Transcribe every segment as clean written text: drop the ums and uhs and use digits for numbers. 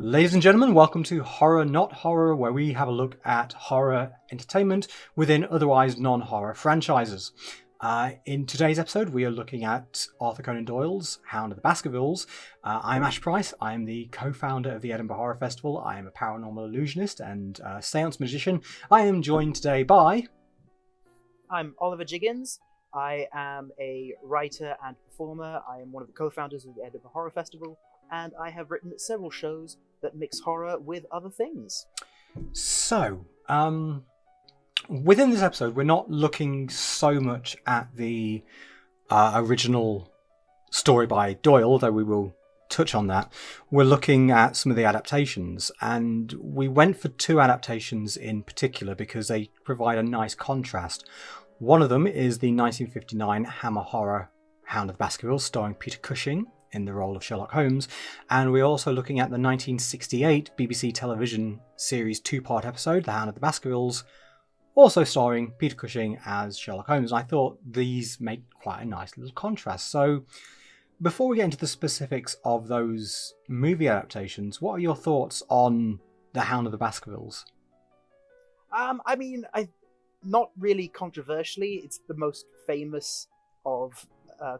Ladies and gentlemen, welcome to Horror Not Horror, where we have a look at horror entertainment within otherwise non-horror franchises. In today's episode, we are looking at Arthur Conan Doyle's Hound of the Baskervilles. I'm Ash Pryce. I am the co-founder of the Edinburgh Horror Festival. I am a paranormal illusionist and seance magician. I am joined today by... I'm Oliver Giggins. I am a writer and performer. I am one of the co-founders of the Edinburgh Horror Festival, and I have written several shows that mix horror with other things. So, within this episode, we're not looking so much at the original story by Doyle, although we will touch on that. We're looking at some of the adaptations, and we went for two adaptations in particular because they provide a nice contrast. One of them is the 1959 Hammer horror Hound of the Baskervilles, starring Peter Cushing in the role of Sherlock Holmes, and we're also looking at the 1968 BBC television series two-part episode, The Hound of the Baskervilles, also starring Peter Cushing as Sherlock Holmes. I thought these make quite a nice little contrast. So before we get into the specifics of those movie adaptations, what are your thoughts on The Hound of the Baskervilles? Not really controversially, it's the most famous of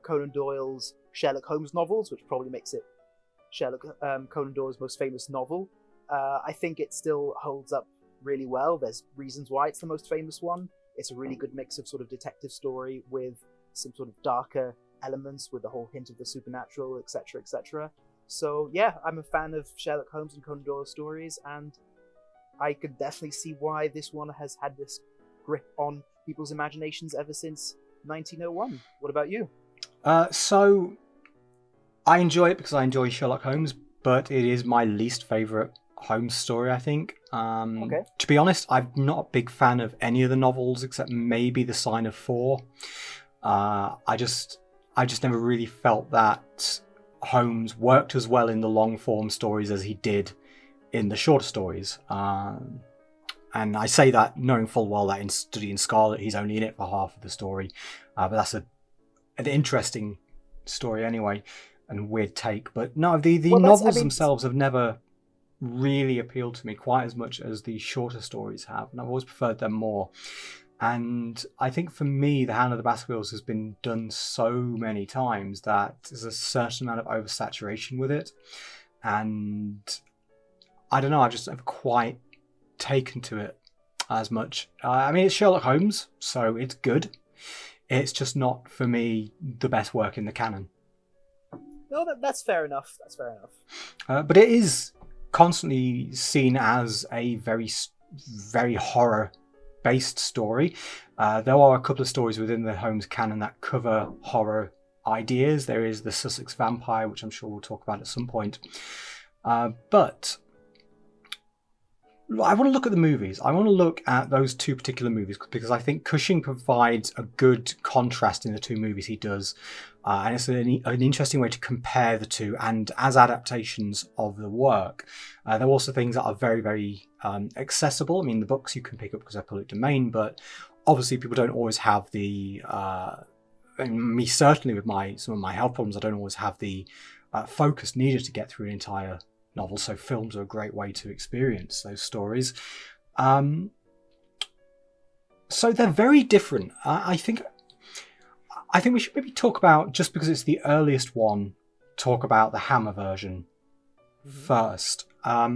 Conan Doyle's Sherlock Holmes novels, which probably makes it Conan Doyle's most famous novel. I think it still holds up really well. There's reasons why it's the most famous one. It's a really good mix of sort of detective story with some sort of darker elements, with the whole hint of the supernatural, etc., etc. So yeah, I'm a fan of Sherlock Holmes and Conan Doyle stories, and I could definitely see why this one has had this grip on people's imaginations ever since 1901. What about you? So I enjoy it because I enjoy Sherlock Holmes, but it is my least favourite Holmes story, I think. Okay. To be honest, I'm not a big fan of any of the novels except maybe The Sign of Four. I just never really felt that Holmes worked as well in the long form stories as he did in the shorter stories. And I say that knowing full well that in Study in Scarlet, he's only in it for half of the story. But that's an interesting story anyway, and weird take. But no, the novels themselves have never really appealed to me quite as much as the shorter stories have. And I've always preferred them more. And I think for me, The Hound of the Baskervilles has been done so many times that there's a certain amount of oversaturation with it. And I don't know, I've just never quite taken to it as much. It's Sherlock Holmes, so it's good. It's just not, for me, the best work in the canon. No, that's fair enough. But it is constantly seen as a very, very horror-based story. There are a couple of stories within the Holmes canon that cover horror ideas. There is the Sussex Vampire, which I'm sure we'll talk about at some point. But I want to look at the movies. I want to look at those two particular movies because I think Cushing provides a good contrast in the two movies he does. And it's an interesting way to compare the two. And as adaptations of the work, there are also things that are very, very accessible. I mean, the books you can pick up because they're public domain, but obviously people don't always have the... and me certainly with some of my health problems, I don't always have the focus needed to get through an entire novel, so films are a great way to experience those stories. So they're very different. I think we should maybe talk about, just because it's the earliest one, talk about the Hammer version first. I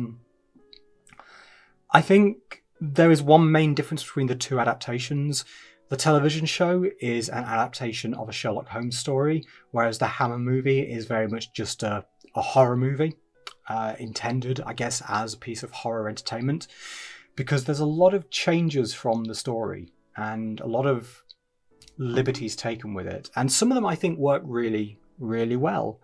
think there is one main difference between the two adaptations. The television show is an adaptation of a Sherlock Holmes story, whereas the Hammer movie is very much just a horror movie. Intended, I guess, as a piece of horror entertainment, because there's a lot of changes from the story and a lot of liberties taken with it, and some of them I think work really, really well.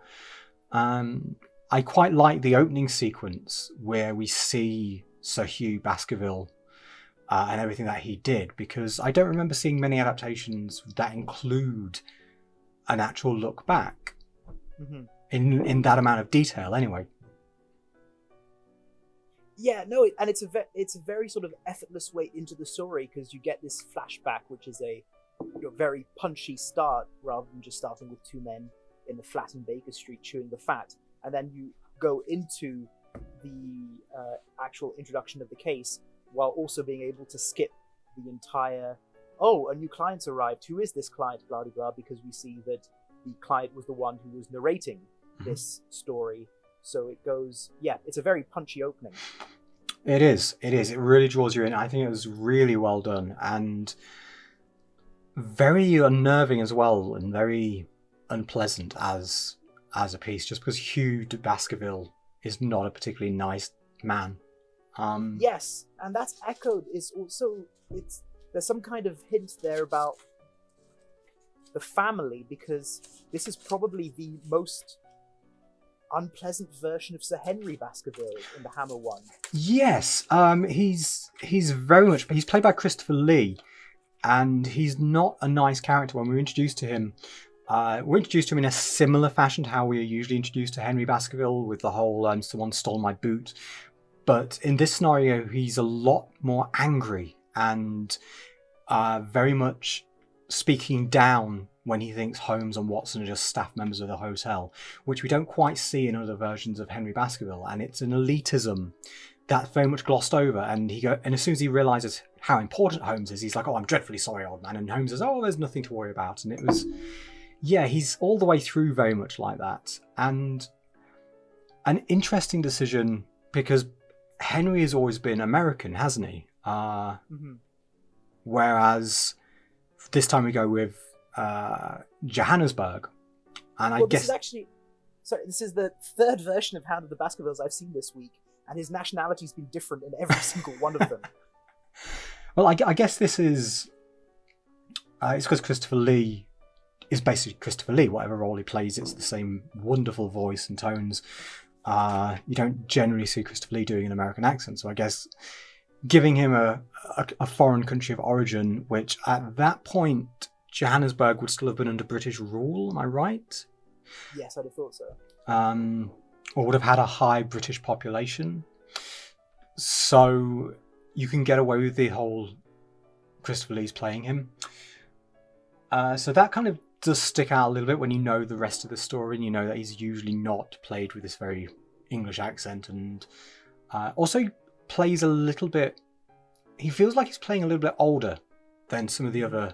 I quite like the opening sequence where we see Sir Hugh Baskerville and everything that he did, because I don't remember seeing many adaptations that include an actual look back in that amount of detail anyway. Yeah, no, and it's a very sort of effortless way into the story, because you get this flashback, which is a very punchy start, rather than just starting with two men in the flat in Baker Street chewing the fat, and then you go into the actual introduction of the case, while also being able to skip the entire, oh, a new client's arrived, who is this client, blah blah blah, because we see that the client was the one who was narrating this story. So it goes, yeah, it's a very punchy opening. It is. It really draws you in. I think it was really well done and very unnerving as well, and very unpleasant as a piece, just because Hugh de Baskerville is not a particularly nice man. Yes, and that's echoed. There's some kind of hint there about the family, because this is probably the most unpleasant version of Sir Henry Baskerville in the Hammer one. Yes, he's very much. He's played by Christopher Lee, and he's not a nice character. When we're introduced to him, we're introduced to him in a similar fashion to how we are usually introduced to Henry Baskerville, with the whole "someone stole my boot." But in this scenario, he's a lot more angry and very much speaking down when he thinks Holmes and Watson are just staff members of the hotel, which we don't quite see in other versions of Henry Baskerville. And it's an elitism that's very much glossed over. And as soon as he realises how important Holmes is, he's like, "Oh, I'm dreadfully sorry, old man." And Holmes says, "Oh, there's nothing to worry about." And it was, yeah, he's all the way through very much like that. And an interesting decision, because Henry has always been American, hasn't he? Whereas this time we go with Johannesburg, and I guess this is the third version of Hound of the Baskervilles I've seen this week, and his nationality's been different in every single one of them. Well, I guess this is it's because Christopher Lee is basically Christopher Lee. Whatever role he plays, it's the same wonderful voice and tones. You don't generally see Christopher Lee doing an American accent, so I guess giving him a foreign country of origin, which at that point Johannesburg would still have been under British rule, am I right? Yes, I'd have thought so. Or would have had a high British population. So you can get away with the whole Christopher Lee's playing him. So that kind of does stick out a little bit when you know the rest of the story, and you know that he's usually not played with this very English accent, and also plays a little bit, he feels like he's playing a little bit older than some of the other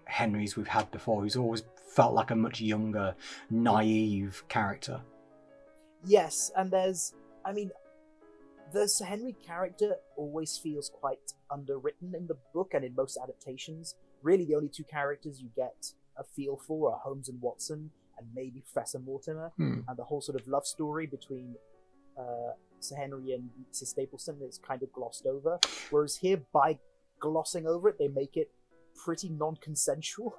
Henrys we've had before, who's always felt like a much younger, naive character. Yes, and the Sir Henry character always feels quite underwritten in the book and in most adaptations. Really, the only two characters you get a feel for are Holmes and Watson, and maybe Professor Mortimer, and the whole sort of love story between Sir Henry and Mrs. Stapleton is kind of glossed over. Whereas here, by glossing over it, they make it pretty non-consensual.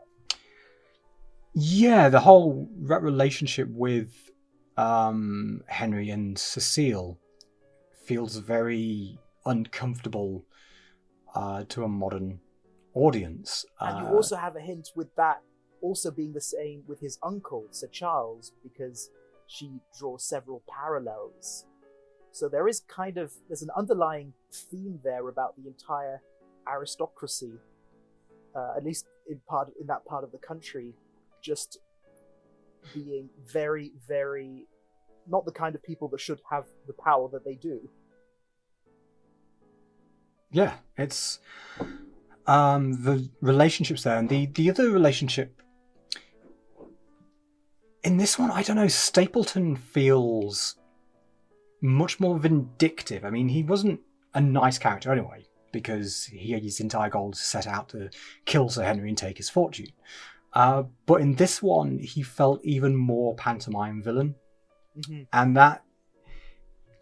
Yeah, the whole relationship with Henry and Cecile feels very uncomfortable to a modern audience. And you also have a hint with that also being the same with his uncle, Sir Charles, because she draws several parallels. So there's an underlying theme there about the entire aristocracy, at least in that part of the country, just being very, very not the kind of people that should have the power that they do. Yeah, it's the relationships there, and the other relationship in this one, I don't know, Stapleton feels much more vindictive. I mean, he wasn't a nice character anyway, because his entire goal is to set out to kill Sir Henry and take his fortune. But in this one, he felt even more pantomime villain. Mm-hmm. And that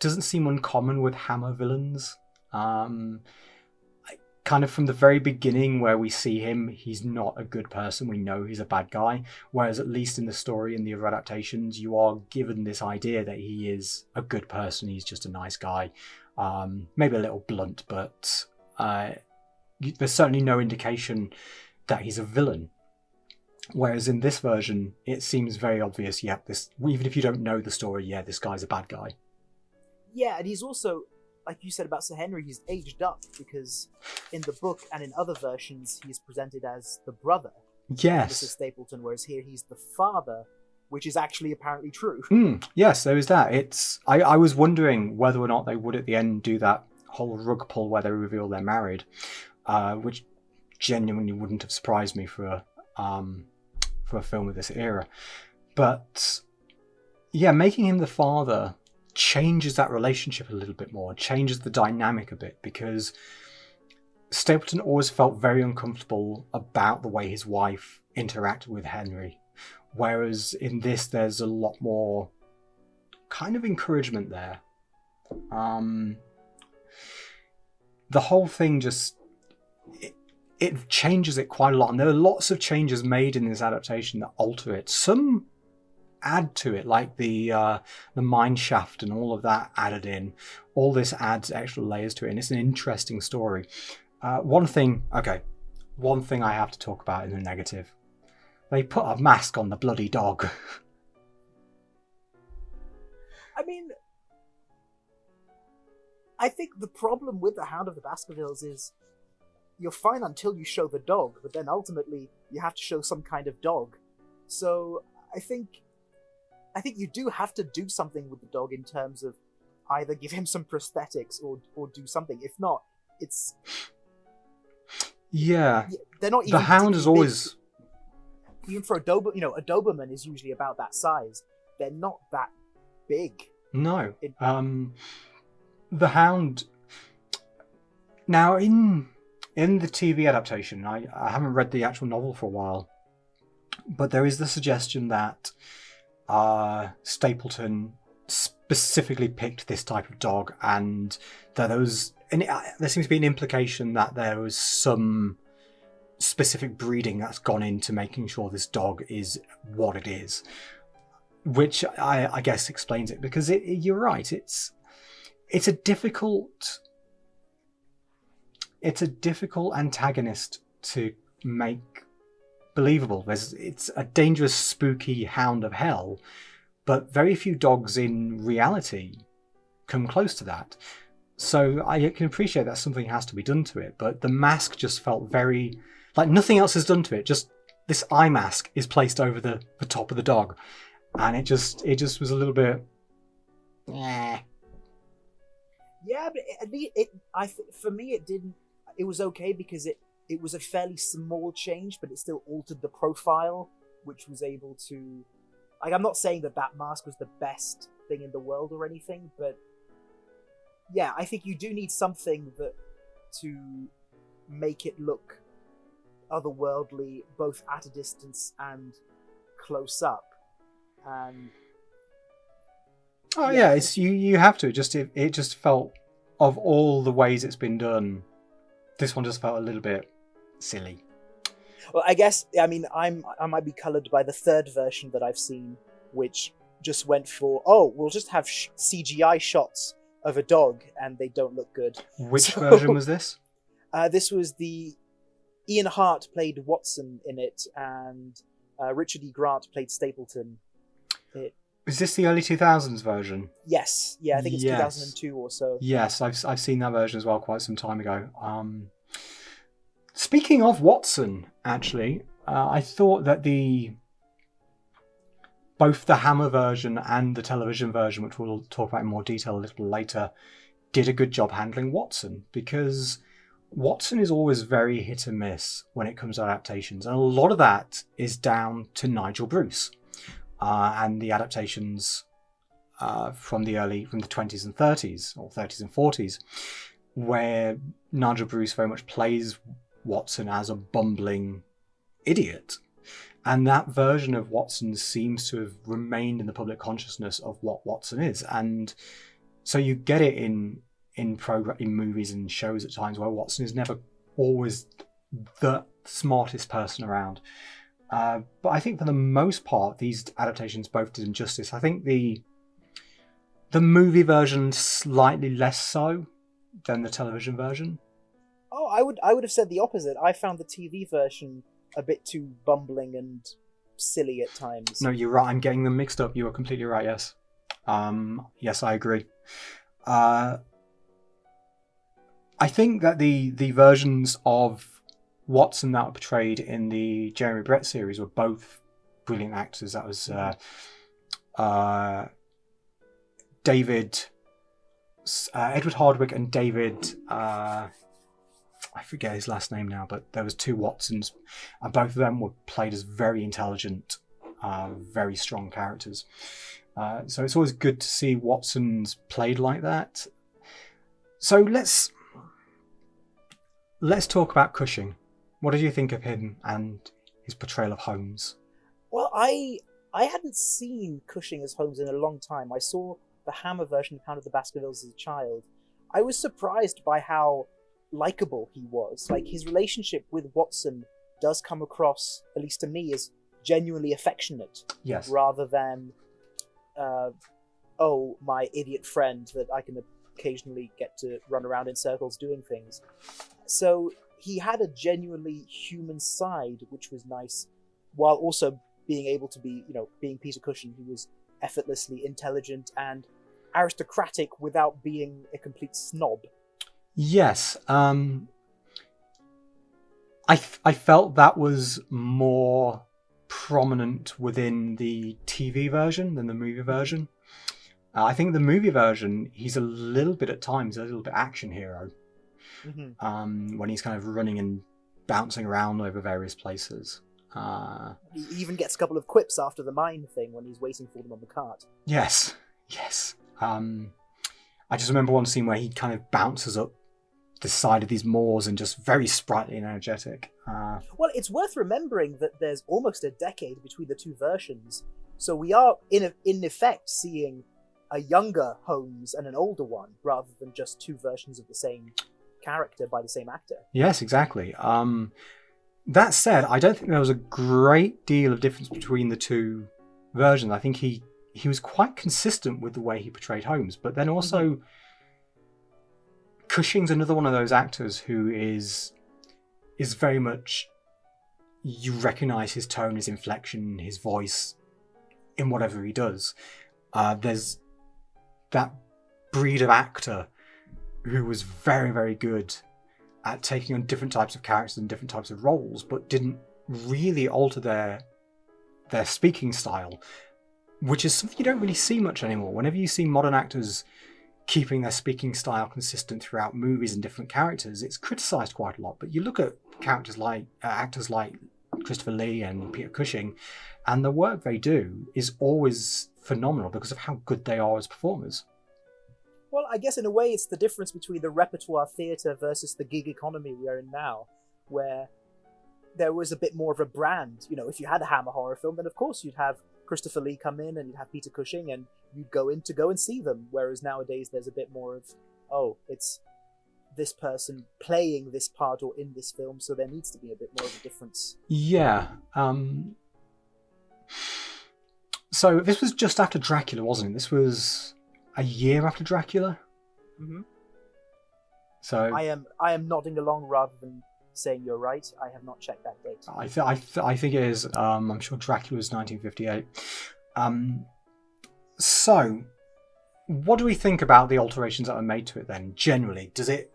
doesn't seem uncommon with Hammer villains. Kind of from the very beginning where we see him, he's not a good person. We know he's a bad guy. Whereas at least in the story and the other adaptations, you are given this idea that he is a good person. He's just a nice guy. Maybe a little blunt, but there's certainly no indication that he's a villain. Whereas in this version, it seems very obvious, even if you don't know the story, this guy's a bad guy. Yeah, and he's also, like you said about Sir Henry, he's aged up, because in the book and in other versions, he's presented as the brother of Yes. Mrs. Stapleton, whereas here he's the father which is actually apparently true. Yes, there is that. I was wondering whether or not they would at the end do that whole rug pull where they reveal they're married, which genuinely wouldn't have surprised me for a film of this era. But yeah, making him the father changes that relationship a little bit more, changes the dynamic a bit, because Stapleton always felt very uncomfortable about the way his wife interacted with Henry, whereas in this there's a lot more kind of encouragement there. The whole thing just it changes it quite a lot, and there are lots of changes made in this adaptation that alter it. Some add to it, like the mine shaft and all of that added in. All this adds extra layers to it, and it's an interesting story. One thing I have to talk about in the negative. They put a mask on the bloody dog. I mean, I think the problem with the Hound of the Baskervilles is you're fine until you show the dog, but then ultimately you have to show some kind of dog. So I think you do have to do something with the dog in terms of either give him some prosthetics or do something. If not, it's... Yeah. They're not even... The Hound is always... Even for a Doberman is usually about that size. They're not that big. No. The Hound... Now, in the TV adaptation, I haven't read the actual novel for a while, but there is the suggestion that Stapleton specifically picked this type of dog, and that there seems to be an implication that there was some specific breeding that's gone into making sure this dog is what it is, which I guess explains it, because you're right, it's a difficult antagonist to make believable. It's a dangerous, spooky hound of hell, but very few dogs in reality come close to that. So I can appreciate that something has to be done to it, but the mask just felt very... like nothing else is done to it, just this eye mask is placed over the top of the dog, and it just was a little bit... Yeah, but for me it didn't... It was okay because it was a fairly small change, but it still altered the profile, which was able to... Like, I'm not saying that mask was the best thing in the world or anything, but yeah, I think you do need something to make it look otherworldly, both at a distance and close up. And it's you have to. It just felt, of all the ways it's been done, this one just felt a little bit silly. Well, I guess, I mean, I might be coloured by the third version that I've seen, which just went for, we'll just have CGI shots of a dog, and they don't look good. Which version was this? This was the... Ian Hart played Watson in it, and Richard E. Grant played Stapleton. Is this the early 2000s version? Yes. Yeah, I think it's 2002 or so. Yes, I've seen that version as well quite some time ago. Speaking of Watson, actually, I thought that both the Hammer version and the television version, which we'll talk about in more detail a little later, did a good job handling Watson, because Watson is always very hit and miss when it comes to adaptations, and a lot of that is down to Nigel Bruce and the adaptations from the 20s and 30s, or 30s and 40s, where Nigel Bruce very much plays Watson as a bumbling idiot. And that version of Watson seems to have remained in the public consciousness of what Watson is. And so you get it in movies and shows at times where Watson is never always the smartest person around. But I think for the most part, these adaptations both did injustice. I think the movie version slightly less so than the television version. Oh, I would have said the opposite. I found the TV version a bit too bumbling and silly at times. No, you're right. I'm getting them mixed up. You are completely right, yes. Yes, I agree. I think that the versions of Watson that were portrayed in the Jeremy Brett series were both brilliant actors. That was David, Edward Hardwicke and David. I forget his last name now, but there was two Watsons, and both of them were played as very intelligent, very strong characters. So it's always good to see Watsons played like that. So let's talk about Cushing. What did you think of him and his portrayal of Holmes? Well, I hadn't seen Cushing as Holmes in a long time. I saw the Hammer version of Hound of the Baskervilles as a child. I was surprised by how likable he was. Like, his relationship with Watson does come across, at least to me, as genuinely affectionate. Yes. Rather than, oh, my idiot friend that I can occasionally get to run around in circles doing things. So he had a genuinely human side, which was nice, while also being able to be, being Peter Cushing, he was effortlessly intelligent and aristocratic without being a complete snob. Yes. I felt that was more prominent within the TV version than the movie version. I think the movie version, he's a little bit at times, a little bit action hero. Mm-hmm. When he's kind of running and bouncing around over various places. He even gets a couple of quips after the mine thing when he's waiting for them on the cart. Yes. I just remember one scene where he kind of bounces up the side of these moors and just very sprightly and energetic. Well, it's worth remembering that there's almost a decade between the two versions, so we are in effect seeing a younger Holmes and an older one, rather than just two versions of the same character by the same actor. Yes, exactly. That said, I don't think there was a great deal of difference between the two versions. I think he was quite consistent with the way he portrayed Holmes, but then also Cushing's another one of those actors who is very much, you recognise his tone, his inflection, his voice in whatever he does. There's that breed of actor who was very, very good at taking on different types of characters and different types of roles, but didn't really alter their speaking style, which is something you don't really see much anymore. Whenever you see modern actors keeping their speaking style consistent throughout movies and different characters, it's criticised quite a lot. But you look at actors like Christopher Lee and Peter Cushing, and the work they do is always phenomenal because of how good they are as performers. Well, I guess in a way it's the difference between the repertoire theatre versus the gig economy we are in now, where there was a bit more of a brand. If you had a Hammer horror film, then of course you'd have Christopher Lee come in and you'd have Peter Cushing and you'd go in to go and see them. Whereas nowadays there's a bit more of, it's this person playing this part or in this film, so there needs to be a bit more of a difference. Yeah. So this was just after Dracula, wasn't it? This was a year after Dracula. Mm-hmm. So I am nodding along rather than saying you're right. I have not checked that date. I think it is. I'm sure Dracula was 1958. So, what do we think about the alterations that were made to it then? Generally, does it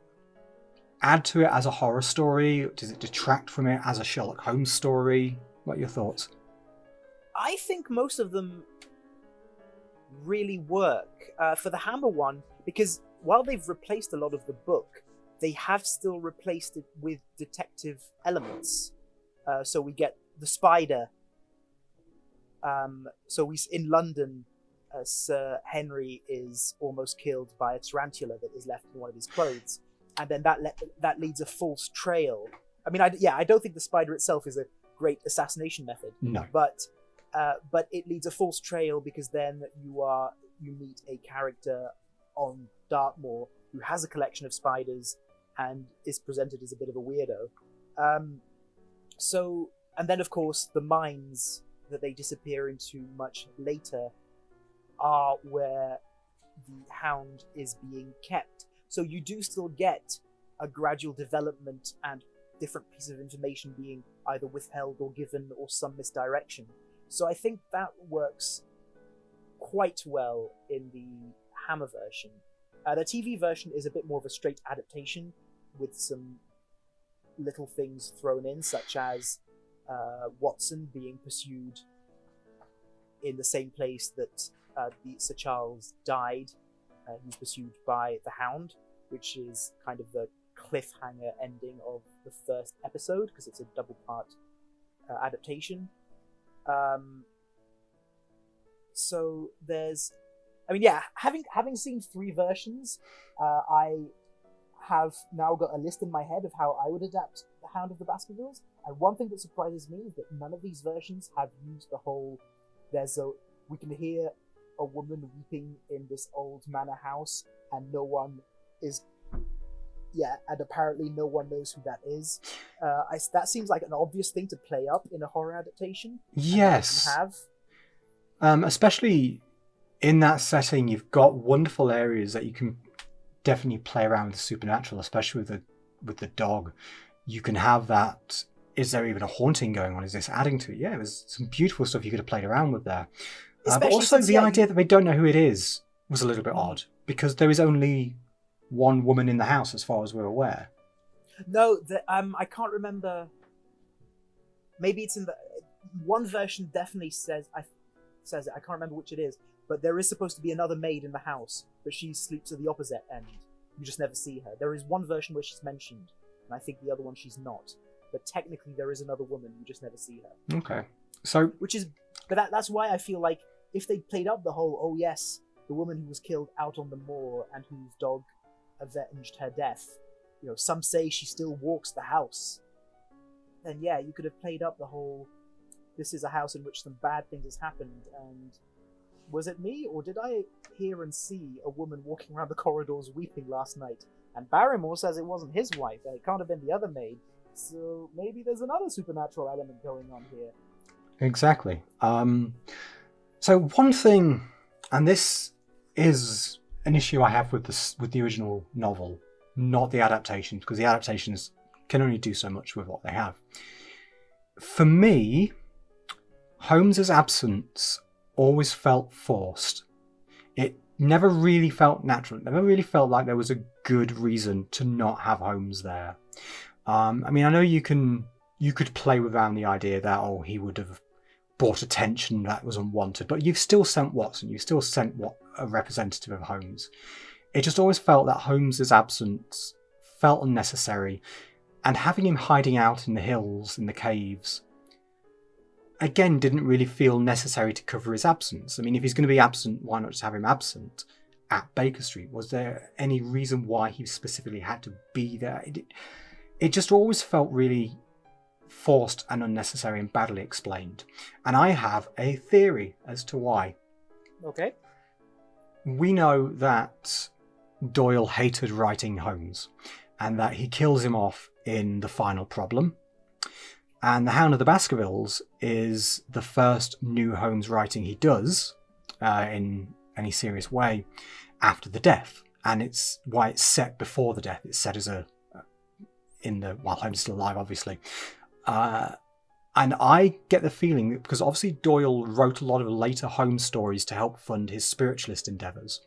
add to it as a horror story? Does it detract from it as a Sherlock Holmes story? What are your thoughts? I think most of them really work. For the Hammer one, because while they've replaced a lot of the book, they have still replaced it with detective elements. So we get the spider. In London, Sir Henry is almost killed by a tarantula that is left in one of his clothes, and then that leads a false trail. I mean, I don't think the spider itself is a great assassination method. No, but it leads a false trail because then you meet a character on Dartmoor who has a collection of spiders and is presented as a bit of a weirdo. And then of course the mines that they disappear into much later are where the Hound is being kept. So you do still get a gradual development and different pieces of information being either withheld or given or some misdirection. So I think that works quite well in the Hammer version. The TV version is a bit more of a straight adaptation with some little things thrown in, such as Watson being pursued in the same place that Sir Charles died. He was pursued by the Hound, which is kind of the cliffhanger ending of the first episode, because it's a double-part adaptation. So there's, having seen 3 versions, I have now got a list in my head of how I would adapt The Hound of the Baskervilles. And one thing that surprises me is that none of these versions have used the whole, we can hear a woman weeping in this old manor house, and no one is, and apparently no one knows who that is. That seems like an obvious thing to play up in a horror adaptation. Yes. Have. Especially in that setting, you've got wonderful areas that you can definitely play around with the supernatural, especially with the dog. You can have that. Is there even a haunting going on? Is this adding to it? Yeah, there's some beautiful stuff you could have played around with there. But also the idea that they don't know who it is was a little bit odd, because there is only one woman in the house as far as we're aware. No, I can't remember. Maybe it's in the one version. Definitely says it. I can't remember which it is, but there is supposed to be another maid in the house, but she sleeps at the opposite end. You just never see her. There is one version where she's mentioned, and I think the other one she's not. But technically, there is another woman. You just never see her. Okay, so that's why I feel like if they played up the whole, oh yes, the woman who was killed out on the moor and whose dog avenged her death, some say she still walks the house, then yeah, you could have played up the whole, this is a house in which some bad things has happened, and was it me, or did I hear and see a woman walking around the corridors weeping last night? And Barrymore says it wasn't his wife, and it can't have been the other maid, so maybe there's another supernatural element going on here. Exactly. So one thing, and this is an issue I have with the original novel, not the adaptations, because the adaptations can only do so much with what they have. For me, Holmes's absence always felt forced. It never really felt natural. It never really felt like there was a good reason to not have Holmes there. I know you could play around the idea that, he would have brought attention that was unwanted, but you've still sent Watson, you've still sent a representative of Holmes. It just always felt that Holmes's absence felt unnecessary, and having him hiding out in the hills, in the caves, again, didn't really feel necessary to cover his absence. If he's going to be absent, why not just have him absent at Baker Street? Was there any reason why he specifically had to be there? It just always felt really forced and unnecessary and badly explained. And I have a theory as to why. Okay. We know that Doyle hated writing Holmes, and that he kills him off in The Final Problem. And The Hound of the Baskervilles is the first new Holmes writing he does in any serious way after the death. And it's why it's set before the death. It's set as while Holmes is still alive, obviously. And I get the feeling that because obviously Doyle wrote a lot of later Holmes stories to help fund his spiritualist endeavours,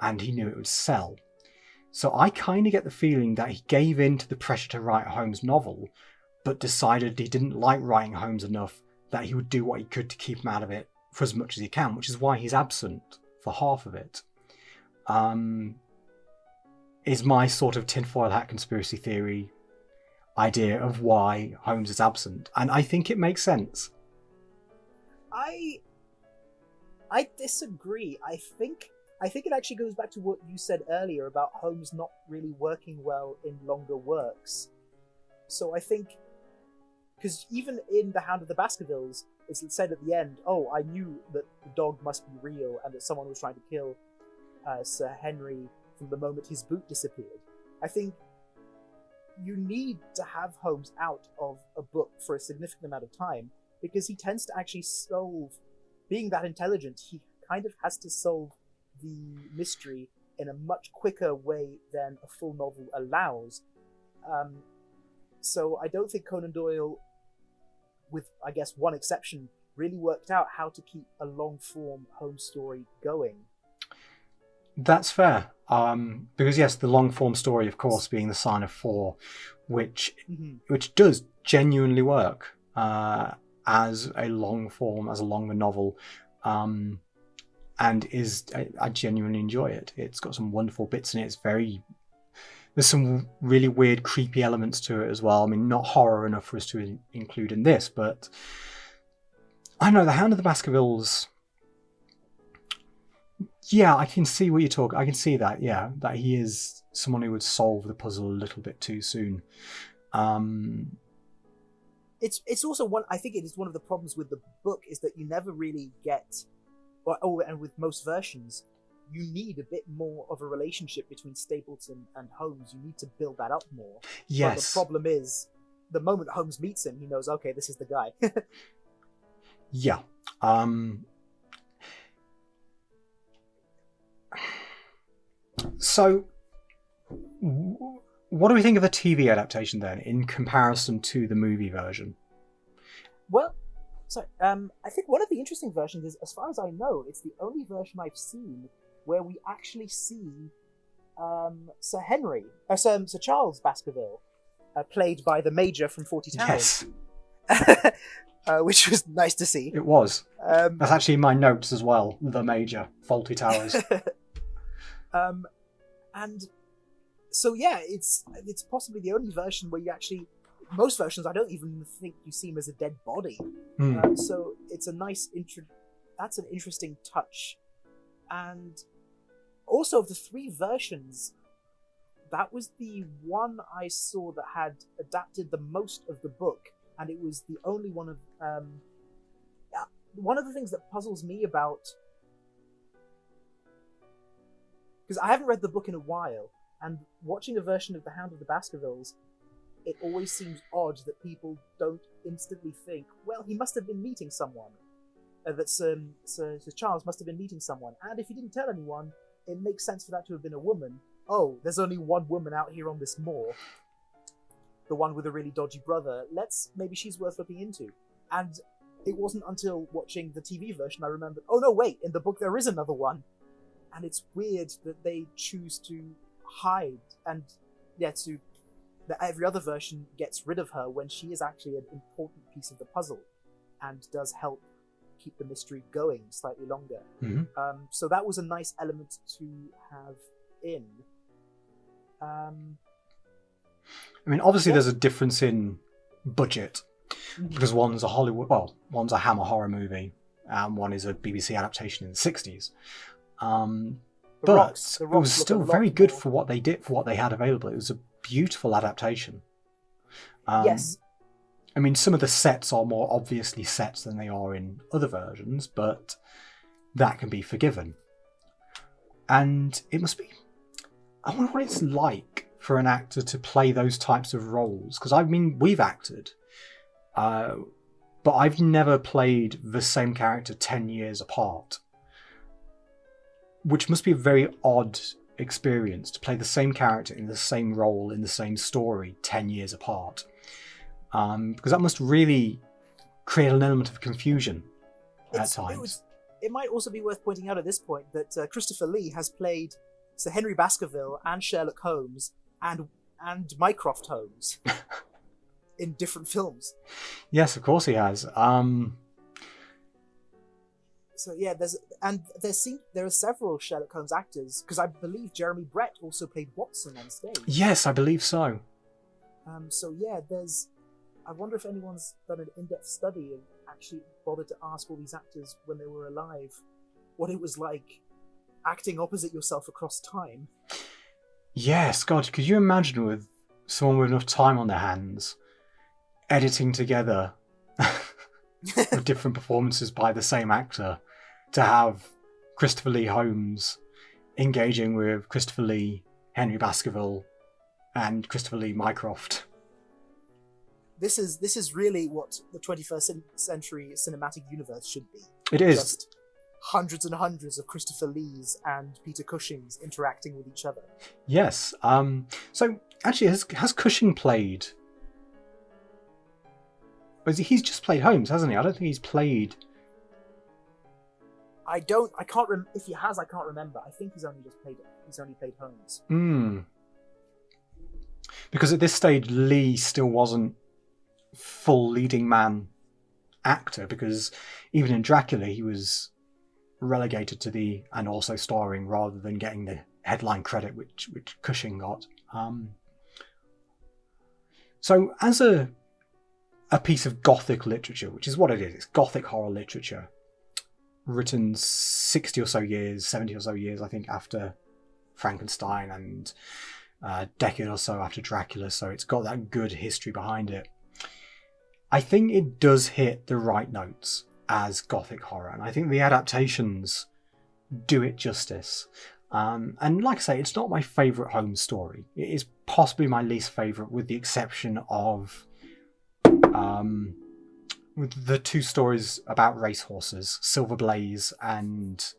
and he knew it would sell. So I kind of get the feeling that he gave in to the pressure to write a Holmes novel, but decided he didn't like writing Holmes enough that he would do what he could to keep him out of it for as much as he can, which is why he's absent for half of it. Is my sort of tinfoil hat conspiracy theory idea of why Holmes is absent, and I think it makes sense. I disagree. I think it actually goes back to what you said earlier about Holmes not really working well in longer works. So I think, because even in The Hound of the Baskervilles, it's said at the end, I knew that the dog must be real and that someone was trying to kill Sir Henry from the moment his boot disappeared. I think you need to have Holmes out of a book for a significant amount of time, because he tends to actually solve, being that intelligent, he kind of has to solve the mystery in a much quicker way than a full novel allows. So I don't think Conan Doyle, with I guess one exception, really worked out how to keep a long-form Holmes story going. That's fair. Because yes, the long-form story, of course, being The Sign of Four, which does genuinely work as a long-form, as a longer novel, and I genuinely enjoy it. It's got some wonderful bits in it. There's some really weird, creepy elements to it as well. I mean, not horror enough for us to include in this, but I don't know, the Hound of the Baskervilles. Yeah, I can see what you're talking. I can see that. Yeah, that he is someone who would solve the puzzle a little bit too soon. It's also one. I think it is one of the problems with the book is that you never really get, and with most versions, you need a bit more of a relationship between Stapleton and Holmes. You need to build that up more. Yes. But the problem is, the moment Holmes meets him, he knows, okay, this is the guy. Yeah. So, what do we think of the TV adaptation then, in comparison to the movie version? Well, I think one of the interesting versions is, as far as I know, it's the only version I've seen where we actually see Sir Charles Baskerville, played by the Major from 40 Towers. Yes. Which was nice to see. It was. That's actually in my notes as well, the Major, Faulty Towers. And so yeah, it's possibly the only version where you actually, most versions I don't even think you see him as a dead body. So it's a nice that's an interesting touch. And also of the three versions, that was the one I saw that had adapted the most of the book, and it was the only one of one of the things that puzzles me about, because I haven't read the book in a while, and watching a version of The Hound of the Baskervilles, it always seems odd that people don't instantly think, well, he must have been meeting someone. That Sir Charles must have been meeting someone. And if he didn't tell anyone, it makes sense for that to have been a woman. Oh, there's only one woman out here on this moor. The one with a really dodgy brother. Maybe she's worth looking into. And it wasn't until watching the TV version I remembered, oh no, wait, in the book there is another one. And it's weird that they choose to hide and that every other version gets rid of her when she is actually an important piece of the puzzle and does help keep the mystery going slightly longer. Mm-hmm. So that was a nice element to have in. I mean, obviously there's a difference in budget, because one's a one's a Hammer horror movie, and one is a BBC adaptation in the 60s. But it was still very good for what they did, for what they had available. It was a beautiful adaptation. Yes. I mean, some of the sets are more obviously sets than they are in other versions, but that can be forgiven. And it must be... I wonder what it's like for an actor to play those types of roles. Because, I mean, we've acted, but I've never played the same character 10 years apart. Which must be a very odd experience, to play the same character in the same role, in the same story, 10 years apart. Because that must really create an element of confusion at times. It might also be worth pointing out at this point that Christopher Lee has played Sir Henry Baskerville and Sherlock Holmes and Mycroft Holmes in different films. Yes, of course he has. So yeah, there are several Sherlock Holmes actors, because I believe Jeremy Brett also played Watson on stage. Yes, I believe so. So yeah, I wonder if anyone's done an in-depth study and actually bothered to ask all these actors when they were alive what it was like acting opposite yourself across time. Yes, God, could you imagine with someone with enough time on their hands editing together different performances by the same actor, to have Christopher Lee Holmes engaging with Christopher Lee Henry Baskerville and Christopher Lee Mycroft. This is really what the 21st century cinematic universe should be. It is. Just hundreds and hundreds of Christopher Lees and Peter Cushings interacting with each other. Yes. So actually, has Cushing played? He's just played Holmes, hasn't he? I don't think he's played. If he has, I can't remember. I think he's only played Holmes. Because at this stage, Lee still wasn't full leading man actor, because even in Dracula, he was relegated to the and also starring rather than getting the headline credit which Cushing got. So as a piece of Gothic literature, which is what it is, it's Gothic horror literature, written 60 or so years, 70 or so years, I think, after Frankenstein and a decade or so after Dracula, so it's got that good history behind it. I think it does hit the right notes as Gothic horror, and I think the adaptations do it justice. And like I say, it's not my favourite Holmes story. It is possibly my least favourite, with the exception of with the two stories about racehorses, Silver Blaze and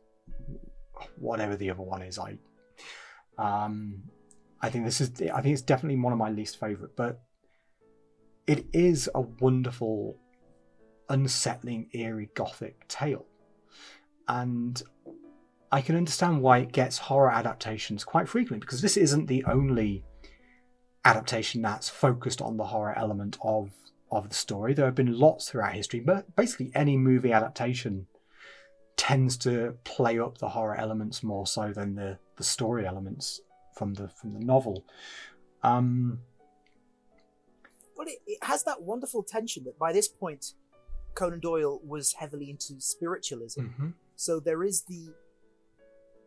whatever the other one is. I think it's definitely one of my least favourite, but it is a wonderful, unsettling, eerie Gothic tale. And I can understand why it gets horror adaptations quite frequently, because this isn't the only adaptation that's focused on the horror element of the story. There have been lots throughout history, but basically any movie adaptation tends to play up the horror elements more so than the story elements from the novel. But it has that wonderful tension that by this point Conan Doyle was heavily into spiritualism. Mm-hmm. So there is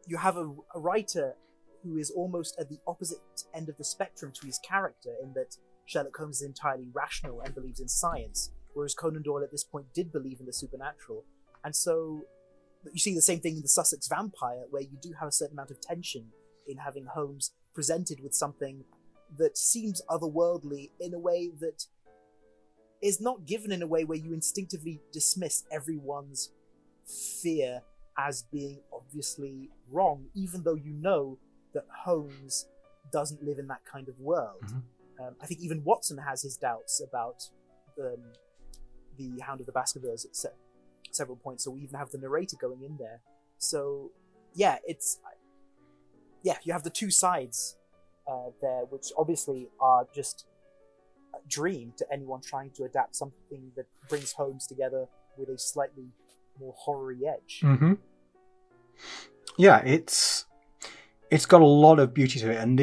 you have a writer who is almost at the opposite end of the spectrum to his character, in that Sherlock Holmes is entirely rational and believes in science, whereas Conan Doyle at this point did believe in the supernatural. And so you see the same thing in the Sussex Vampire, where you do have a certain amount of tension in having Holmes presented with something that seems otherworldly in a way that is not given in a way where you instinctively dismiss everyone's fear as being obviously wrong, even though you know that Holmes doesn't live in that kind of world. Mm-hmm. I think even Watson has his doubts about the Hound of the Baskervilles at several points, so we even have the narrator going in there. So yeah, you have the two sides there, which obviously are just a dream to anyone trying to adapt something that brings Holmes together with a slightly more horror-y edge. Mm-hmm. Yeah, it's got a lot of beauty to it, and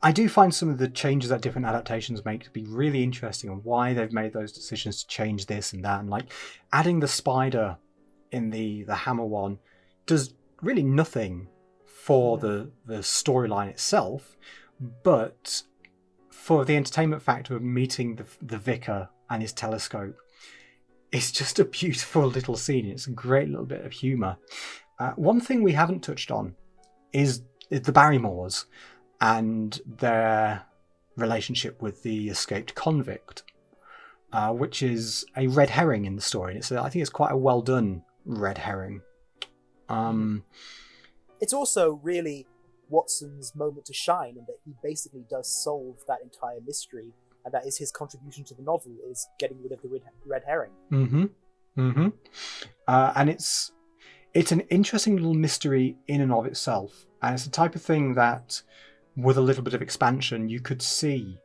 I do find some of the changes that different adaptations make to be really interesting, and why they've made those decisions to change this and that, and like adding the spider in the Hammer one does really nothing for the storyline itself, but for the entertainment factor of meeting the vicar and his telescope, it's just a beautiful little scene. It's a great little bit of humour. One thing we haven't touched on is the Barrymores and their relationship with the escaped convict, which is a red herring in the story. I think it's quite a well done red herring. It's also really Watson's moment to shine, in that he basically does solve that entire mystery, and that is his contribution to the novel, is getting rid of the red herring. Mm-hmm. Mm-hmm. And it's an interesting little mystery in and of itself, and it's the type of thing that, with a little bit of expansion, you could see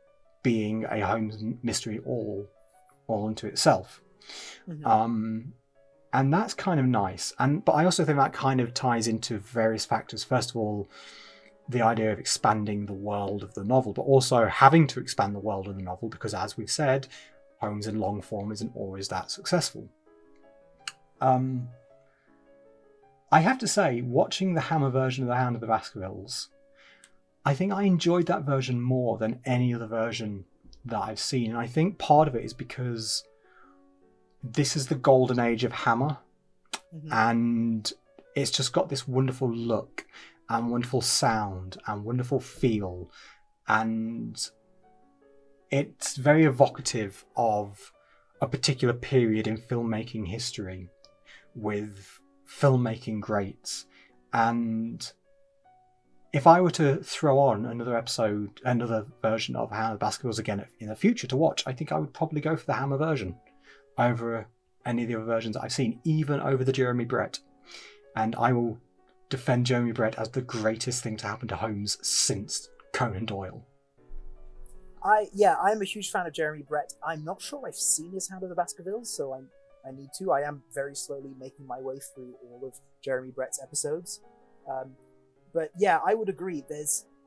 being a Holmes mystery all unto itself. Mm-hmm. And that's kind of nice. But I also think that kind of ties into various factors. First of all, the idea of expanding the world of the novel, but also having to expand the world of the novel, because as we've said, Holmes in long form isn't always that successful. I have to say, watching the Hammer version of The Hound of the Baskervilles, I think I enjoyed that version more than any other version that I've seen. And I think part of it is because this is the golden age of Hammer, mm-hmm. and it's just got this wonderful look and wonderful sound and wonderful feel, and it's very evocative of a particular period in filmmaking history with filmmaking greats. And if I were to throw on another version of Hound of the Baskervilles again in the future to watch, I think I would probably go for the Hammer version over any of the other versions that I've seen, even over the Jeremy Brett. And I will defend Jeremy Brett as the greatest thing to happen to Holmes since Conan Doyle. I'm a huge fan of Jeremy Brett. I'm not sure I've seen his Hound of the Baskervilles, so I'm I need to. I am very slowly making my way through all of Jeremy Brett's episodes. But yeah, I would agree.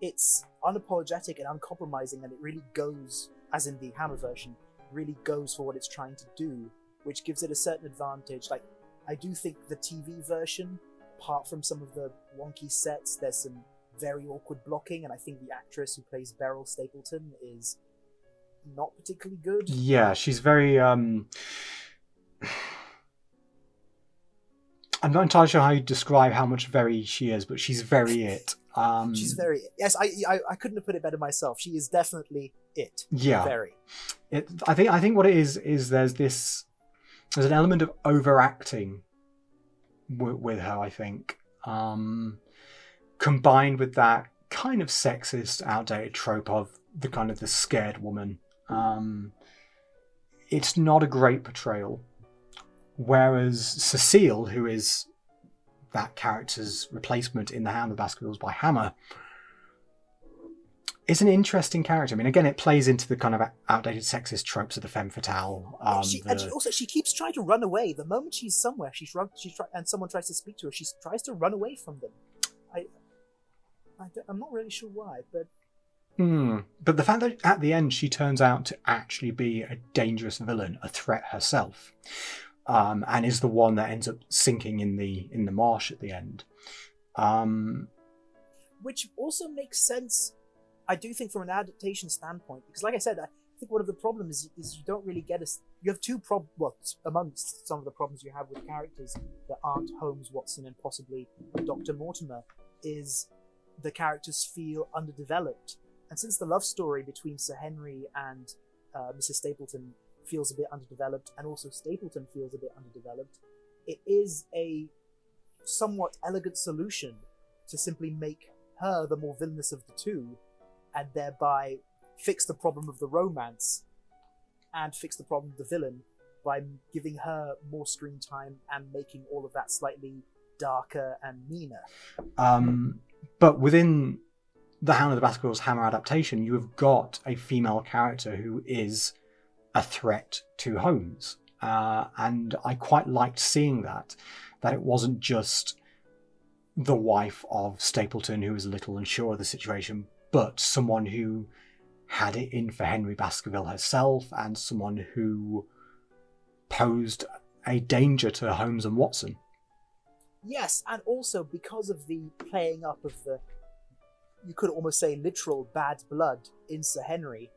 It's unapologetic and uncompromising, and it really goes, as in the Hammer version, really goes for what it's trying to do, which gives it a certain advantage. Like, I do think the TV version, apart from some of the wonky sets, there's some very awkward blocking, and I think the actress who plays Beryl Stapleton is not particularly good. Yeah, she's very I'm not entirely sure how you describe how much very she is, but she's very it. She's very... Yes, I couldn't have put it better myself. She is definitely it. Yeah. Very. I think what it is there's an element of overacting with her, I think. Combined with that kind of sexist, outdated trope of the kind of the scared woman. It's not a great portrayal. Whereas Cecile, who is that character's replacement in The Hound of the Baskervilles by Hammer, is an interesting character. I mean, again, it plays into the kind of outdated sexist tropes of the femme fatale. She keeps trying to run away. The moment she's somewhere, and someone tries to speak to her, she tries to run away from them. I'm not really sure why, but... But the fact that at the end she turns out to actually be a dangerous villain, a threat herself, and is the one that ends up sinking in the marsh at the end. Which also makes sense, I do think, from an adaptation standpoint, because like I said, I think one of the problems is you don't really get you have two problems, amongst some of the problems you have with characters that aren't Holmes, Watson, and possibly Dr. Mortimer, is the characters feel underdeveloped. And since the love story between Sir Henry and Mrs. Stapleton feels a bit underdeveloped, and also Stapleton feels a bit underdeveloped, it is a somewhat elegant solution to simply make her the more villainous of the two, and thereby fix the problem of the romance and fix the problem of the villain by giving her more screen time and making all of that slightly darker and meaner. But within the Hound of the Baskervilles Hammer adaptation, you have got a female character who is a threat to Holmes. And I quite liked seeing that it wasn't just the wife of Stapleton who was a little unsure of the situation, but someone who had it in for Henry Baskerville herself, and someone who posed a danger to Holmes and Watson. Yes, and also because of the playing up of the, you could almost say, literal bad blood in Sir Henry,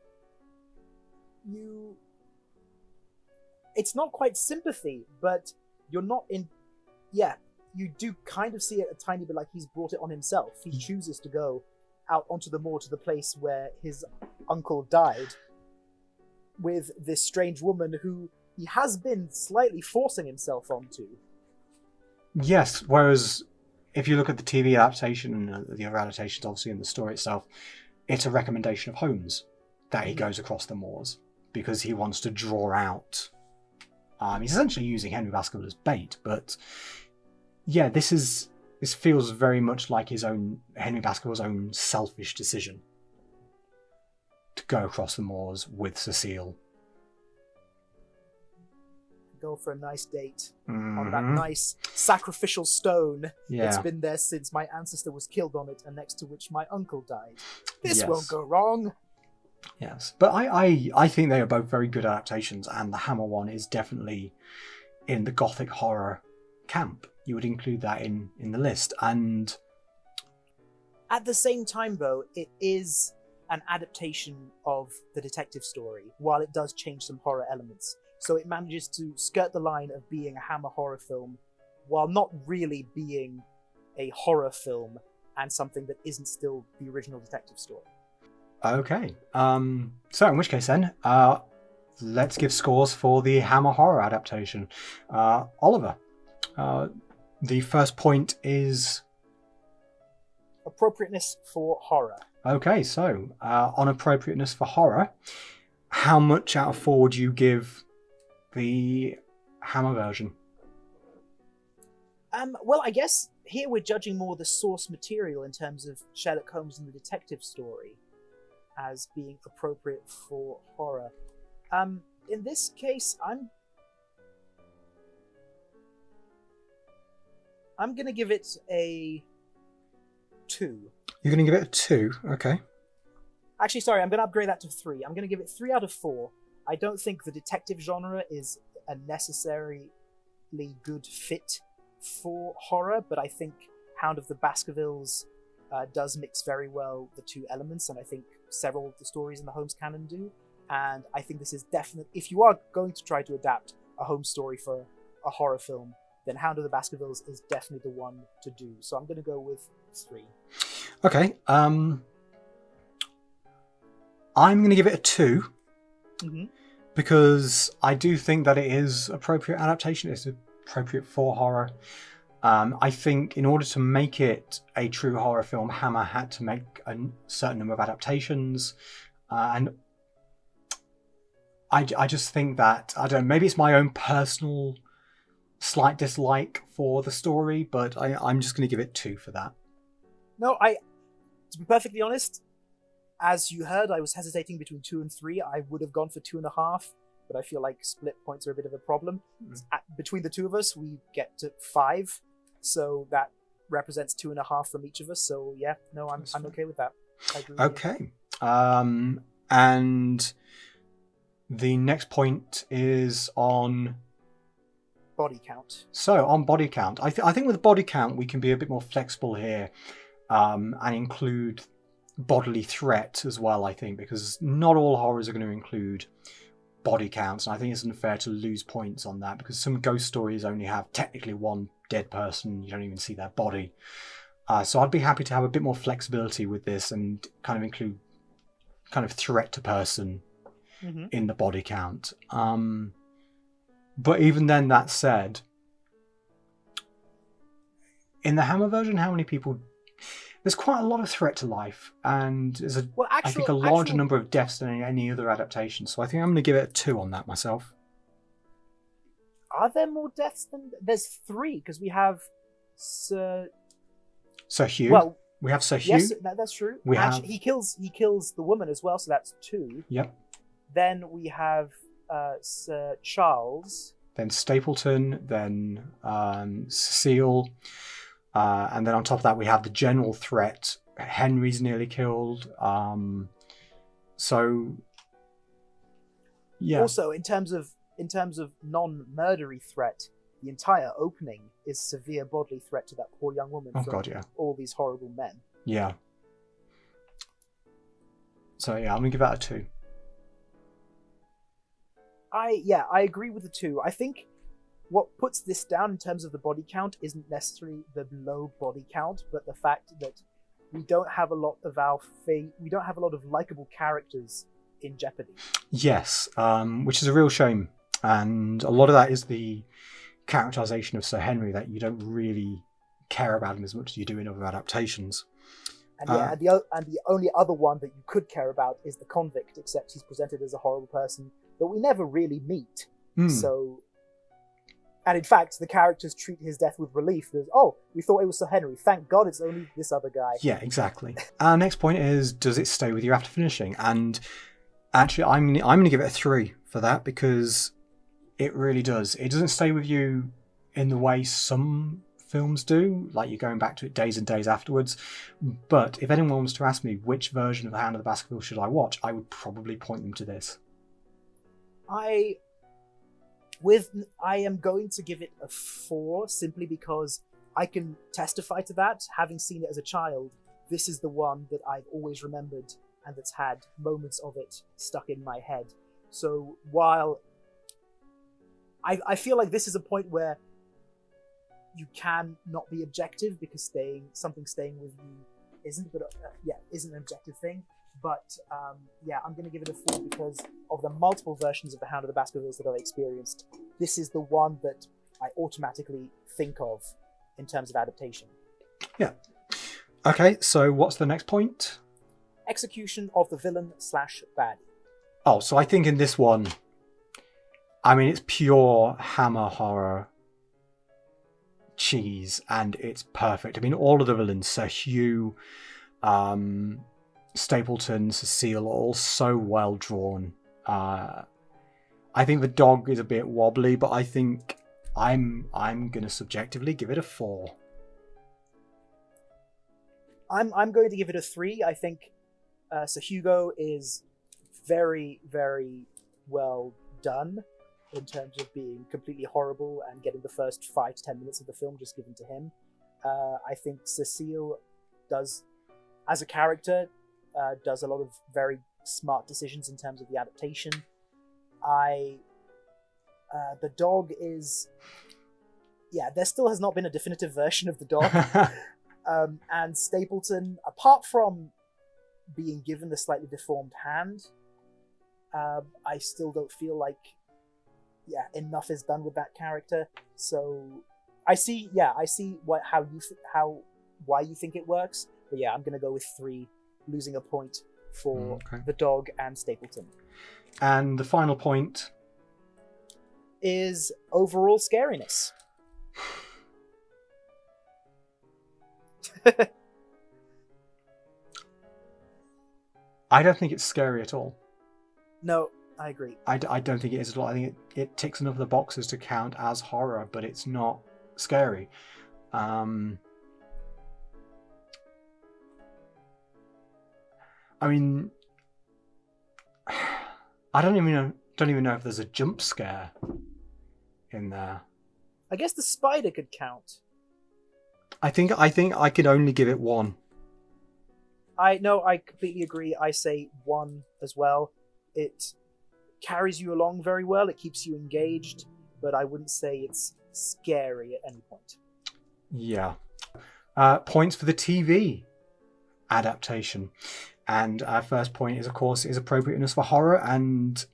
it's not quite sympathy, but you're not in... Yeah, you do kind of see it a tiny bit like he's brought it on himself. He chooses to go out onto the moor to the place where his uncle died with this strange woman who he has been slightly forcing himself onto. Yes, whereas if you look at the TV adaptation and the other adaptations, obviously, in the story itself, it's a recommendation of Holmes that he goes across the moors because he wants to draw out. He's essentially using Henry Baskerville as bait, but yeah, this feels very much like his own, Henry Baskerville's own selfish decision to go across the moors with Cecile. Go for a nice date on that nice sacrificial stone that's been there since my ancestor was killed on it, and next to which my uncle died. This won't go wrong. Yes, but I think they are both very good adaptations, and the Hammer one is definitely in the gothic horror camp. You would include that in the list. And at the same time, though, it is an adaptation of the detective story, while it does change some horror elements. So it manages to skirt the line of being a Hammer horror film while not really being a horror film and something that isn't still the original detective story. Okay. So in which case then, let's give scores for the Hammer horror adaptation. Oliver, the first point is... Appropriateness for horror. Okay, so on appropriateness for horror, how much out of 4 would you give the Hammer version? Well, I guess here we're judging more the source material in terms of Sherlock Holmes and the detective story as being appropriate for horror. In this case, I'm going to give it a 2. You're going to give it a 2? Okay. Actually, sorry, I'm going to upgrade that to 3. I'm going to give it 3 out of 4. I don't think the detective genre is a necessarily good fit for horror, but I think Hound of the Baskervilles does mix very well the two elements, and I think several of the stories in the Holmes canon do. And I think this is definitely, if you are going to try to adapt a Holmes story for a horror film, then Hound of the Baskervilles is definitely the one to do. So I'm going to go with 3. Okay. I'm going to give it a 2. Mm-hmm. Because I do think that it is appropriate adaptation. It's appropriate for horror. I think in order to make it a true horror film, Hammer had to make a certain number of adaptations. And I just think that, I don't know, maybe it's my own personal slight dislike for the story, but I'm just going to give it 2 for that. No, to be perfectly honest, as you heard, I was hesitating between 2 and 3. I would have gone for 2.5, but I feel like split points are a bit of a problem. Between the two of us, we get to 5, so that represents 2.5 from each of us. So yeah, no, I'm okay with that. I agree with Okay. And the next point is on body count. So on body count, I think with body count we can be a bit more flexible here, and include bodily threat as well, I think, because not all horrors are going to include body counts, and I think it's unfair to lose points on that, because some ghost stories only have technically one dead person, you don't even see their body. So I'd be happy to have a bit more flexibility with this and kind of include kind of threat to person in the body count. But even then, that said, in the Hammer version, how many people... There's quite a lot of threat to life, and there's I think a larger number of deaths than any other adaptation. So I think I'm going to give it a 2 on that myself. Are there more deaths than... There's 3, because we have Sir Hugh. Well, we have Sir Hugh. Yes, that's true. He kills the woman as well, so that's 2. Yep. Then we have Sir Charles. Then Stapleton. Then Cecile. And then on top of that, we have the general threat. Henry's nearly killed. So, yeah. Also, in terms of non-murdery threat, the entire opening is severe bodily threat to that poor young woman from all these horrible men. Yeah. So yeah, I'm gonna give that a 2. I agree with the 2. I think what puts this down in terms of the body count isn't necessarily the low body count, but the fact that we don't have a lot of we don't have a lot of likable characters in Jeopardy. Yes, which is a real shame, and a lot of that is the characterization of Sir Henry, that you don't really care about him as much as you do in other adaptations. And the only other one that you could care about is the convict, except he's presented as a horrible person that we never really meet. So. And in fact, the characters treat his death with relief. Because, we thought it was Sir Henry. Thank God it's only this other guy. Yeah, exactly. Our next point is, does it stay with you after finishing? And actually, I'm going to give it a 3 for that, because it really does. It doesn't stay with you in the way some films do, like you're going back to it days and days afterwards. But if anyone was to ask me which version of The Hound of the Baskervilles should I watch, I would probably point them to this. I am going to give it a 4, simply because I can testify to that. Having seen it as a child, this is the one that I've always remembered and that's had moments of it stuck in my head. So while I feel like this is a point where you can not be objective, because something staying with you isn't an objective thing. But I'm going to give it a 4 because of the multiple versions of The Hound of the Baskervilles that I've experienced. This is the one that I automatically think of in terms of adaptation. Yeah. Okay, so what's the next point? Execution of the villain/baddie. Oh, so I think in this one, I mean, it's pure Hammer horror cheese, and it's perfect. I mean, all of the villains, Sir Hugh, Stapleton, Cecile, are all so well drawn. I think the dog is a bit wobbly, but I think I'm going to subjectively give it a 4. I'm going to give it a 3. I think Sir Hugo is very, very well done in terms of being completely horrible and getting the first 5 to 10 minutes of the film just given to him. I think Cecile does, as a character, does a lot of very smart decisions in terms of the adaptation. The dog is... Yeah, there still has not been a definitive version of the dog. And Stapleton, apart from being given the slightly deformed hand, I still don't feel like enough is done with that character. So I see why you think it works, but yeah, I'm gonna go with 3, losing a point for the dog and Stapleton. And the final point is overall scariness. I don't think it's scary at all. No, I agree. I don't think it is at all. I think it ticks enough of the boxes to count as horror, but it's not scary. I mean, I don't even know if there's a jump scare in there. I guess the spider could count. I think I could only give it 1. I completely agree. I say 1 as well. It carries you along very well. It keeps you engaged, but I wouldn't say it's scary at any point. Yeah. Points for the TV adaptation. And our first point is, of course, appropriateness for horror, and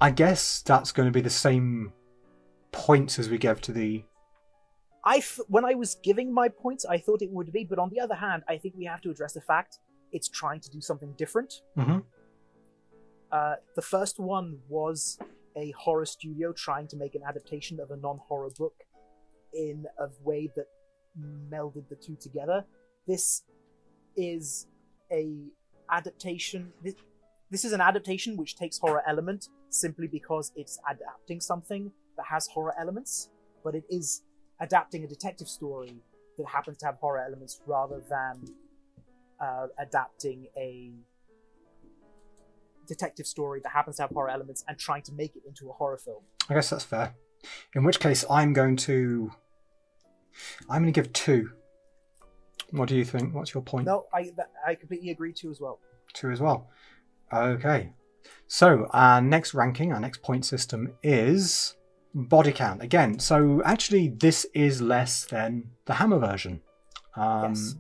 I guess that's going to be the same points as we gave to the... When I was giving my points, I thought it would be, but on the other hand, I think we have to address the fact it's trying to do something different. Mm-hmm. The first one was a horror studio trying to make an adaptation of a non-horror book in a way that melded the two together. This is a adaptation. This is an adaptation which takes horror element simply because it's adapting something that has horror elements, but it is adapting a detective story that happens to have horror elements rather than adapting a detective story that happens to have horror elements and trying to make it into a horror film. I guess that's fair. In which case, I'm going to give 2. What do you think? What's your point? No, I completely agree, 2 as well. 2 as well. Okay. So our next ranking, our next point system is body count. Again, so actually this is less than the Hammer version. Yes.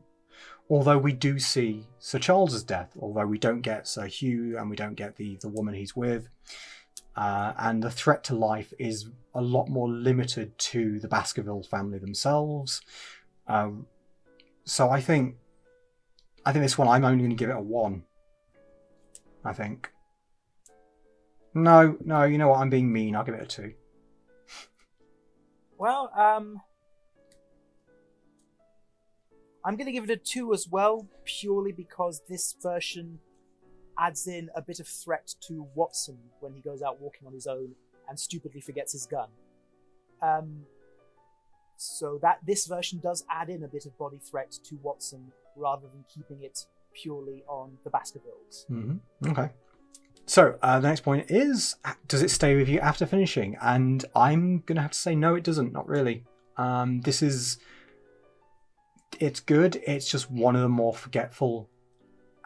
Although we do see Sir Charles's death, although we don't get Sir Hugh and we don't get the woman he's with. And the threat to life is a lot more limited to the Baskervilles family themselves. So I think this one, I'm only going to give it a 1. I think. No, you know what? I'm being mean. I'll give it a 2. Well, I'm going to give it a 2 as well, purely because this version adds in a bit of threat to Watson when he goes out walking on his own and stupidly forgets his gun. So that this version does add in a bit of body threat to Watson rather than keeping it purely on the Baskervilles. Mm-hmm. Okay. So the next point is, does it stay with you after finishing? And I'm going to have to say no, it doesn't. Not really. It's good. It's just one of the more forgetful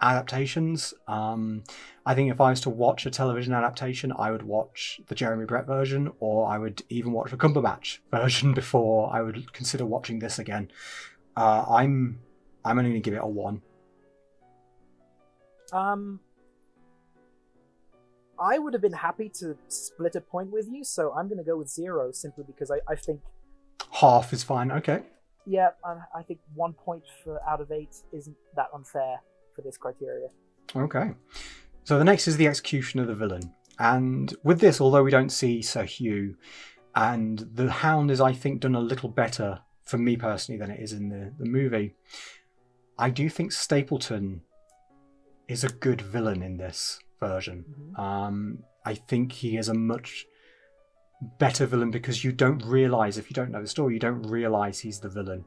adaptations. I think if I was to watch a television adaptation, I would watch the Jeremy Brett version, or I would even watch the Cumberbatch version before I would consider watching this again. I'm only going to give it a 1. I would have been happy to split a point with you, so I'm going to go with 0 simply because I think... Half is fine, okay. Yeah, I think 1 point out of 8 isn't that unfair for this criteria. Okay. So the next is the execution of the villain. And with this, although we don't see Sir Hugh, and the Hound is, I think, done a little better for me personally than it is in the movie, I do think Stapleton is a good villain in this version. Mm-hmm. I think he is a much better villain because you don't realise, if you don't know the story, you don't realise he's the villain.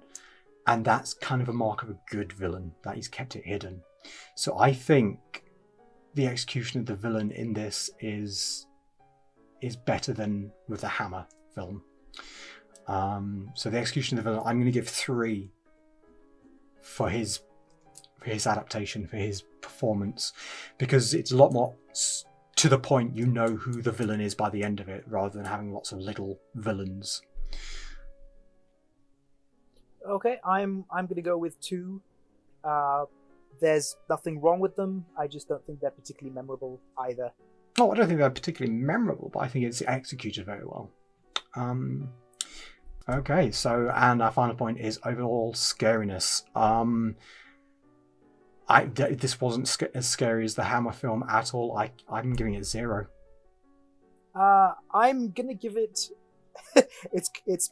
And that's kind of a mark of a good villain, that he's kept it hidden. So I think the execution of the villain in this is better than with the Hammer film. So the execution of the villain, I'm going to give 3 for his adaptation, for his performance, because it's a lot more to the point. You know who the villain is by the end of it, rather than having lots of little villains. Okay, I'm going to go with 2. There's nothing wrong with them. I just don't think they're particularly memorable either. Oh, I don't think they're particularly memorable, but I think it's executed very well. Okay, so, and our final point is overall scariness. This wasn't as scary as the Hammer film at all. I'm giving it 0. I'm gonna give it. it's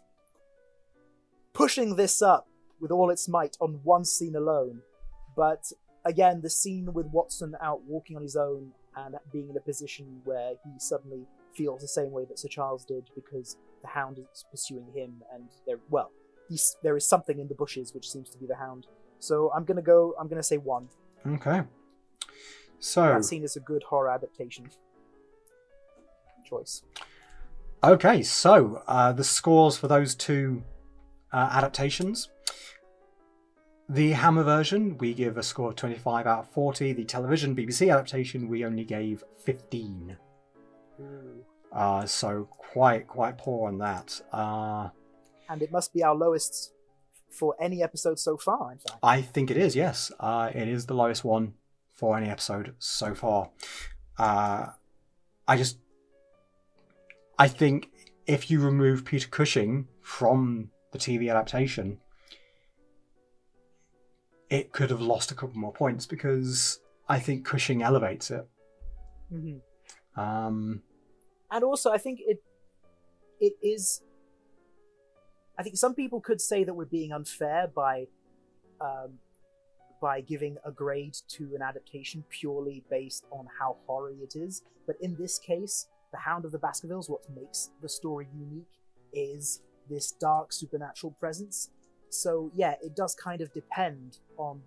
pushing this up with all its might on one scene alone, but again, the scene with Watson out walking on his own and being in a position where he suddenly feels the same way that Sir Charles did because the Hound is pursuing him, and there is something in the bushes which seems to be the Hound. So I'm gonna say 1. Okay. So that scene is a good horror adaptation choice. Okay, so the scores for those 2 adaptations. The Hammer version, we give a score of 25 out of 40. The television BBC adaptation, we only gave 15. So quite poor on that. And it must be our lowest for any episode so far, in fact. I think it is, yes. It is the lowest one for any episode so far. I think if you remove Peter Cushing from the TV adaptation, it could have lost a couple more points, because I think Cushing elevates it. Mm-hmm. And also, I think it is. I think some people could say that we're being unfair by giving a grade to an adaptation purely based on how horror it is. But in this case, The Hound of the Baskervilles, what makes the story unique is this dark supernatural presence. So yeah, it does kind of depend on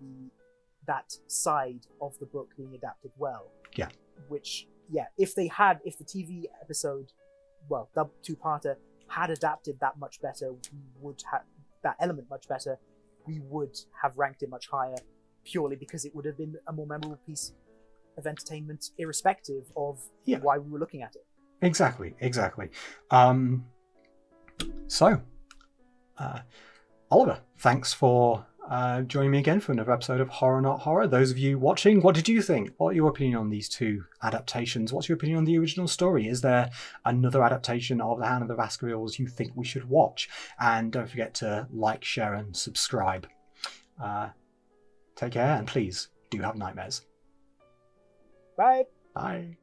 that side of the book being adapted well. Yeah. Which, yeah, if the TV episode, well, the 2-parter had adapted that much better, we would have that element much better. We would have ranked it much higher, purely because it would have been a more memorable piece of entertainment, irrespective of why we were looking at it. Exactly. Oliver, thanks for joining me again for another episode of Horror Not Horror. Those of you watching, what did you think? What are your opinion on these 2 adaptations? What's your opinion on the original story? Is there another adaptation of The Hound of the Baskervilles you think we should watch? And don't forget to like, share, and subscribe. Take care, and please do have nightmares. Bye. Bye.